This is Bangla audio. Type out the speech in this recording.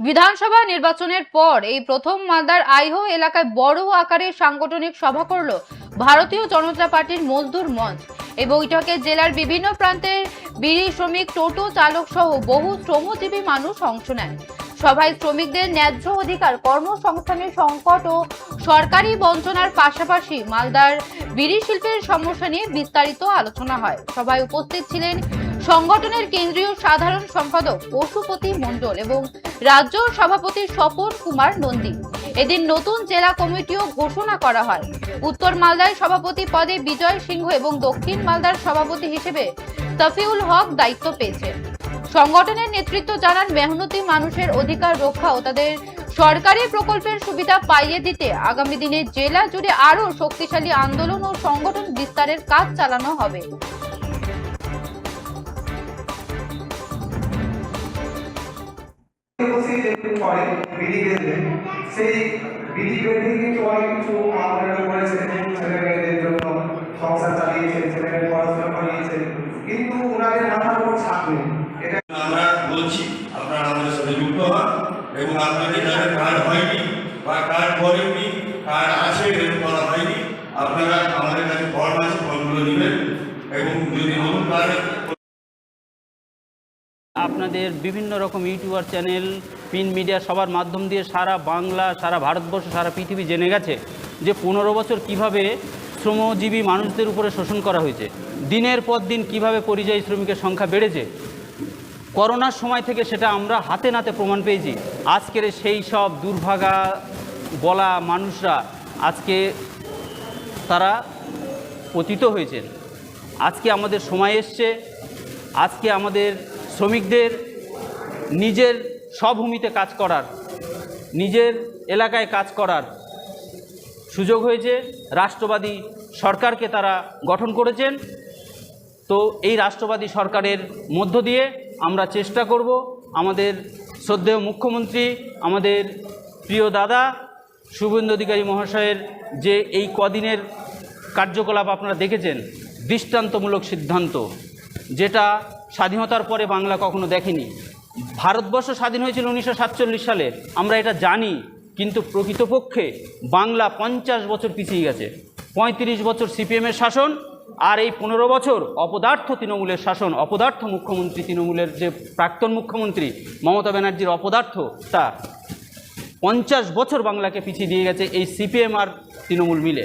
বিধানসভা নির্বাচনের পর এই প্রথম মালদার আইহো এলাকায় বড় আকারের সাংগঠনিক সভা করল ভারতীয় জনতা পার্টির মজদুর মঞ্চ। এই বৈঠকে জেলার বিভিন্ন প্রান্তের বিড়ি শ্রমিক, টোটো চালক সহ বহু শ্রমজীবী মানুষ অংশ নেয়। সভায় শ্রমিকদের ন্যায্য অধিকার, কর্মসংস্থানের সংকট ও সরকারি বঞ্চনার পাশাপাশি মালদার বিড়ি শিল্পের সমস্যা নিয়ে বিস্তারিত আলোচনা হয়। সভায় উপস্থিত ছিলেন সংগঠনের কেন্দ্রীয় সাধারণ সম্পাদক পশুপতি মণ্ডল এবং রাজ্য সভাপতি স্বপন কুমার নন্দী। এদিন নতুন জেলা কমিটিও ঘোষণা করা হয়। উত্তর মালদার সভাপতি পদে বিজয় সিংহ এবং দক্ষিণ মালদার সভাপতি হিসেবে তফিউল হক দায়িত্ব পেয়েছেন। সংগঠনের নেতৃত্ব জানান, মেহনতি মানুষের অধিকার রক্ষা ও তাদের সরকারি প্রকল্পের সুবিধা পাইয়ে দিতে আগামী দিনে জেলা জুড়ে আরো শক্তিশালী আন্দোলন ও সংগঠন বিস্তারের কাজ চালানো হবে। সেই বিধি বেঁধে কিন্তু অনেক কিছু আমাদের করেছে, ছেলে মেয়েদের জন্য সংসার চালিয়েছে, ছেলেমেয়েদের পড়াশোনা করিয়েছে, কিন্তু ওনাদের মাথার উপর ছাপ নেই। এটা আমরা বলছি, আপনারা আমাদের সাথে যুক্ত হন এবং আপনাদের যাদের কার্ড হয়নি বা কার্ড করেননি, কার্ড আছে এরকম করা হয়নি, আপনারা আমাদের কাছে ফর্ম আছে, ফর্মগুলো নেবেন এবং যদি নতুন কার্ড আপনাদের বিভিন্ন রকম ইউটিউবার চ্যানেল, প্রিন্ট মিডিয়া সবার মাধ্যম দিয়ে সারা বাংলা, সারা ভারতবর্ষ, সারা পৃথিবী জেনে গেছে যে 15 বছর কিভাবে শ্রমজীবী মানুষদের উপরে শোষণ করা হয়েছে, দিনের পর দিন কিভাবে পরিযায়ী শ্রমিকের সংখ্যা বেড়েছে। করোনার সময় থেকে সেটা আমরা হাতে নাতে প্রমাণ পেয়েছি। আজকের সেই সব দুর্ভাগা বলা মানুষরা আজকে তারা পতিত হয়েছেন। আজকে আমাদের সময় এসছে, আজকে আমাদের শ্রমিকদের নিজের স্বভূমিতে কাজ করার, নিজের এলাকায় কাজ করার সুযোগ হয়েছে। রাষ্ট্রবাদী সরকারকে তারা গঠন করেছেন। তো এই রাষ্ট্রবাদী সরকারের মধ্য দিয়ে আমরা চেষ্টা করব আমাদের শ্রদ্ধেয় মুখ্যমন্ত্রী, আমাদের প্রিয় দাদা শুভেন্দু অধিকারী মহাশয়ের যে এই কদিনের কার্যকলাপ আপনারা দেখেছেন, দৃষ্টান্তমূলক সিদ্ধান্ত, যেটা স্বাধীনতার পরে বাংলা কখনো দেখেনি। ভারতবর্ষ স্বাধীন হয়েছিল 1947 সালে, আমরা এটা জানি, কিন্তু প্রকৃতপক্ষে বাংলা 50 বছর পিছিয়ে গেছে। 35 বছর সিপিএমের শাসন, আর এই 15 বছর অপদার্থ তৃণমূলের শাসন, অপদার্থ মুখ্যমন্ত্রী, তৃণমূলের যে প্রাক্তন মুখ্যমন্ত্রী মমতা ব্যানার্জির অপদার্থতা 50 বছর বাংলাকে পিছিয়ে দিয়ে গেছে এই সিপিএম আর তৃণমূল মিলে।